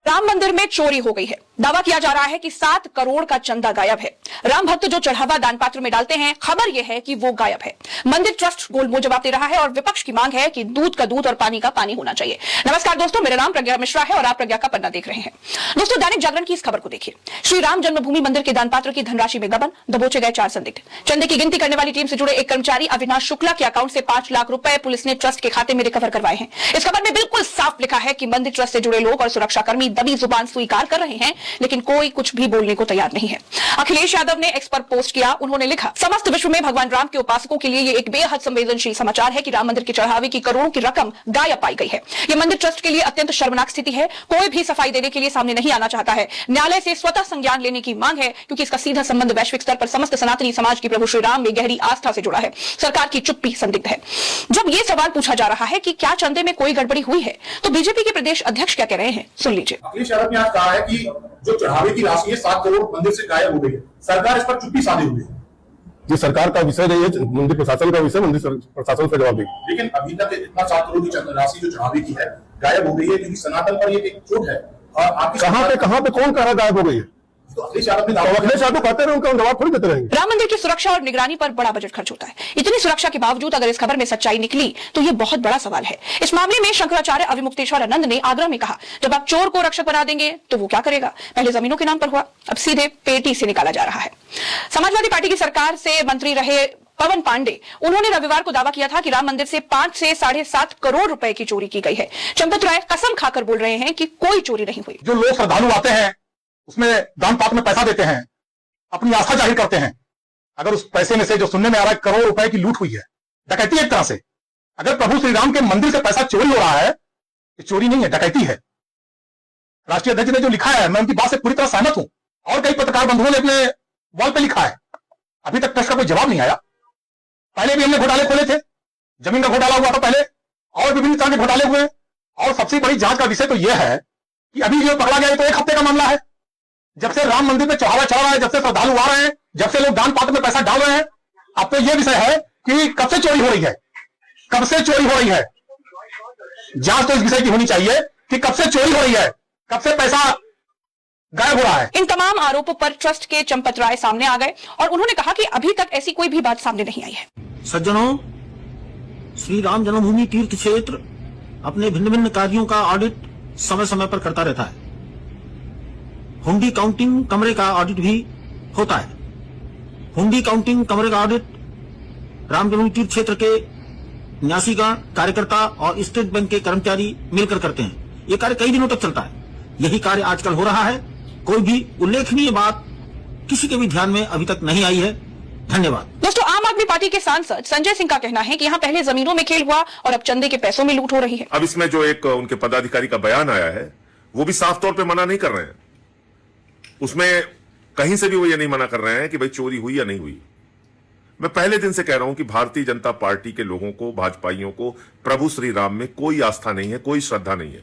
राम मंदिर में चोरी हो गई है। दावा किया जा रहा है कि 7 करोड़ का चंदा गायब है। राम भक्त जो चढ़ावा दान पात्र में डालते हैं, खबर यह है कि वो गायब है। मंदिर ट्रस्ट गोलमोल जवाब दे रहा है और विपक्ष की मांग है कि दूध का दूध और पानी का पानी होना चाहिए। नमस्कार दोस्तों, मेरा नाम प्रज्ञा मिश्रा है और आप प्रज्ञा का पन्ना देख रहे हैं। दोस्तों, दैनिक जागरण की इस खबर को देखिए। श्री राम जन्मभूमि मंदिर के दान पात्र की धनराशि में गबन, दबोचे गए 4 संदिग्ध। चंदे की गिनती करने वाली टीम से जुड़े एक कर्मचारी अविनाश शुक्ला के अकाउंट से 5 लाख रुपए पुलिस ने ट्रस्ट के खाते में रिकवर करवाए हैं। इस खबर में बिल्कुल साफ लिखा है कि मंदिर ट्रस्ट से जुड़े लोग और सुरक्षाकर्मी दबी जुबान स्वीकार कर रहे हैं, लेकिन कोई कुछ भी बोलने को तैयार नहीं है। अखिलेश यादव ने एक्स पर पोस्ट किया। उन्होंने लिखा, समस्त विश्व में भगवान राम के उपासकों के लिए ये एक बेहद संवेदनशील समाचार है कि राम मंदिर के चढ़ावे की करोड़ों की रकम गायब पाई गई है। यह मंदिर ट्रस्ट के लिए अत्यंत शर्मनाक स्थिति है। कोई भी सफाई देने के लिए सामने नहीं आना चाहता है। न्यायालय से स्वतः संज्ञान लेने की मांग है, क्योंकि इसका सीधा संबंध वैश्विक स्तर पर समस्त सनातनी समाज की प्रभु श्री राम में गहरी आस्था से जुड़ा है। सरकार की चुप्पी संदिग्ध है। जब यह सवाल पूछा जा रहा है कि क्या चंदे में कोई गड़बड़ी हुई है, तो बीजेपी के प्रदेश अध्यक्ष क्या कह रहे हैं, सुन लीजिए। अखिलेश यादव ने आज कहा है कि जो चढ़ावे की राशि है 7 करोड़ मंदिर से गायब हो गई है। सरकार इस पर चुप्पी साधे हुई है। ये सरकार का विषय नहीं है, मंदिर प्रशासन का विषय, मंदिर प्रशासन का जवाब देगी। लेकिन अभी तक इतना 7 करोड़ की राशि जो चढ़ावे की है गायब हो गई है, क्योंकि सनातन पर ये एक चोट है। और आपकी कहां पे कौन कह रहा गायब हो गई है? तो अखिलेश यादव ने कहते रहे, उनका जवाब थोड़ी देते रहेंगे। राम मंदिर की सुरक्षा और निगरानी पर बड़ा बजट खर्च होता है। इतनी सुरक्षा के बावजूद अगर इस खबर में सच्चाई निकली तो ये बहुत बड़ा सवाल है। इस मामले में शंकराचार्य अविमुक्तेश्वर आनंद ने आग्रह में कहा, जब आप चोर को रक्षक बना देंगे तो वो क्या करेगा? पहले जमीनों के नाम पर हुआ, अब सीधे पेटी से निकाला जा रहा है। समाजवादी पार्टी की सरकार से मंत्री रहे पवन पांडे, उन्होंने रविवार को दावा किया था कि राम मंदिर से 5 से 7.5 करोड़ रुपए की चोरी की गई है। चंपत राय कसम खाकर बोल रहे हैं कि कोई चोरी नहीं हुई। जो लोग श्रद्धालु आते हैं उसमें दान पात्र में पैसा देते हैं, अपनी आस्था जाहिर करते हैं। अगर उस पैसे में से जो सुनने में आ रहा है करोड़ रुपए की लूट हुई है, डकैती एक तरह से। अगर प्रभु श्री राम के मंदिर से पैसा चोरी हो रहा है, ये चोरी नहीं है, डकैती है। राष्ट्रीय अध्यक्ष ने जो लिखा है, मैं उनकी बात से पूरी तरह सहमत हूं। और कई पत्रकार बंधुओं ने अपने वॉल पे लिखा है। अभी तक ट्रस्ट का कोई जवाब नहीं आया। पहले भी हमने घोटाले खोले थे, जमीन का घोटाला हुआ था पहले, और विभिन्न तरह के घोटाले हुए। और सबसे बड़ी जांच का विषय तो यह है कि अभी जो पकड़ा गया तो 1 हफ्ते का मामला है। जब से राम मंदिर पे चढ़ावा चढ़ रहा है, जब से श्रद्धालु आ रहे हैं, जब से लोग दान पात्र में पैसा डाल रहे हैं, अब तो यह विषय है कि कब से चोरी हो रही है, कब से चोरी हो रही है। जांच तो इस विषय की होनी चाहिए कि कब से चोरी हो रही है, कब से पैसा गायब हो रहा है। इन तमाम आरोपों पर ट्रस्ट के चंपत राय सामने आ गए और उन्होंने कहा कि अभी तक ऐसी कोई भी बात सामने नहीं आई है। सज्जनों, श्री राम जन्मभूमि तीर्थ क्षेत्र अपने भिन्न भिन्न कार्यों का ऑडिट समय समय पर करता रहता है। हुंडी काउंटिंग कमरे का ऑडिट भी होता है। हुंडी काउंटिंग कमरे का ऑडिट राम जन्मभूमि तीर्थ क्षेत्र के न्यासीगण, कार्यकर्ता और स्टेट बैंक के कर्मचारी मिलकर करते हैं। ये कार्य कई दिनों तक चलता है। यही कार्य आजकल हो रहा है। कोई भी उल्लेखनीय बात किसी के भी ध्यान में अभी तक नहीं आई है। धन्यवाद। दोस्तों, आम आदमी पार्टी के सांसद संजय सिंह का कहना है कि यहाँ पहले जमीनों में खेल हुआ और अब चंदे के पैसों में लूट हो रही है। अब इसमें जो एक उनके पदाधिकारी का बयान आया है, वो भी साफ तौर पे मना नहीं कर रहे हैं। उसमें कहीं से भी वो ये नहीं मना कर रहे हैं कि भाई चोरी हुई या नहीं हुई। मैं पहले दिन से कह रहा हूं कि भारतीय जनता पार्टी के लोगों को, भाजपाइयों को प्रभु श्री राम में कोई आस्था नहीं है, कोई श्रद्धा नहीं है।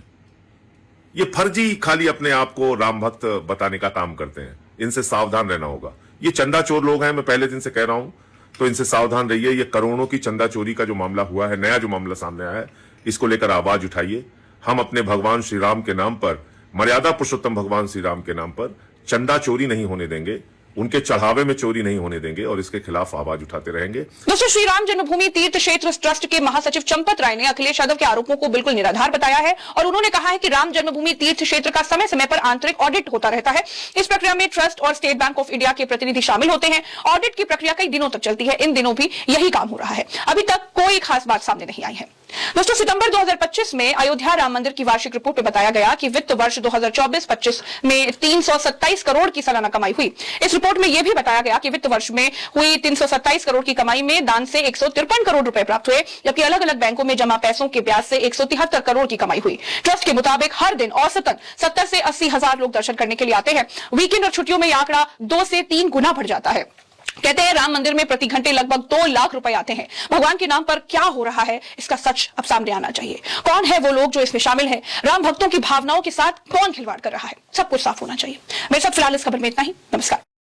ये फर्जी खाली अपने आप को राम भक्त बताने का काम करते हैं। इनसे सावधान रहना होगा। ये चंदा चोर लोग हैं, मैं पहले दिन से कह रहा हूं, तो इनसे सावधान रहिए। ये करोड़ों की चंदा चोरी का जो मामला हुआ है, नया जो मामला सामने आया है, इसको लेकर आवाज उठाइए। हम अपने भगवान श्री राम के नाम पर, मर्यादा पुरुषोत्तम भगवान श्री राम के नाम पर चंदा चोरी नहीं होने देंगे, उनके चढ़ावे में चोरी नहीं होने देंगे और इसके खिलाफ आवाज उठाते रहेंगे। दोस्तों, श्री राम जन्मभूमि तीर्थ क्षेत्र ट्रस्ट के महासचिव चंपत राय ने अखिलेश यादव के आरोपों को बिल्कुल निराधार बताया है और उन्होंने कहा है कि राम जन्मभूमि तीर्थ क्षेत्र का समय समय पर आंतरिक ऑडिट होता रहता है। इस प्रक्रिया में ट्रस्ट और स्टेट बैंक ऑफ इंडिया के प्रतिनिधि शामिल होते हैं। ऑडिट की प्रक्रिया कई दिनों तक चलती है। इन दिनों भी यही काम हो रहा है। अभी तक कोई खास बात सामने नहीं आई है। दोस्तों, सितंबर 2025 में अयोध्या राम मंदिर की वार्षिक रिपोर्ट में बताया गया कि वित्त वर्ष 2024-25 में 327 करोड़ की सालाना कमाई हुई। इस रिपोर्ट में यह भी बताया गया कि वित्त वर्ष में हुई 327 करोड़ की कमाई में दान से 153 करोड़ रुपए प्राप्त हुए, जबकि अलग अलग बैंकों में जमा पैसों के ब्याज से 173 करोड़ की कमाई हुई। ट्रस्ट के मुताबिक हर दिन औसतन 70 से 80 हजार लोग दर्शन करने के लिए आते हैं। वीकेंड और छुट्टियों में यह आंकड़ा 2 से 3 गुना बढ़ जाता है। कहते हैं राम मंदिर में प्रति घंटे लगभग 2 लाख रुपए आते हैं। भगवान के नाम पर क्या हो रहा है, इसका सच अब सामने आना चाहिए। कौन है वो लोग जो इसमें शामिल हैं? राम भक्तों की भावनाओं के साथ कौन खिलवाड़ कर रहा है? सब कुछ साफ होना चाहिए। मेरे साथ फिलहाल इस खबर में इतना ही। नमस्कार।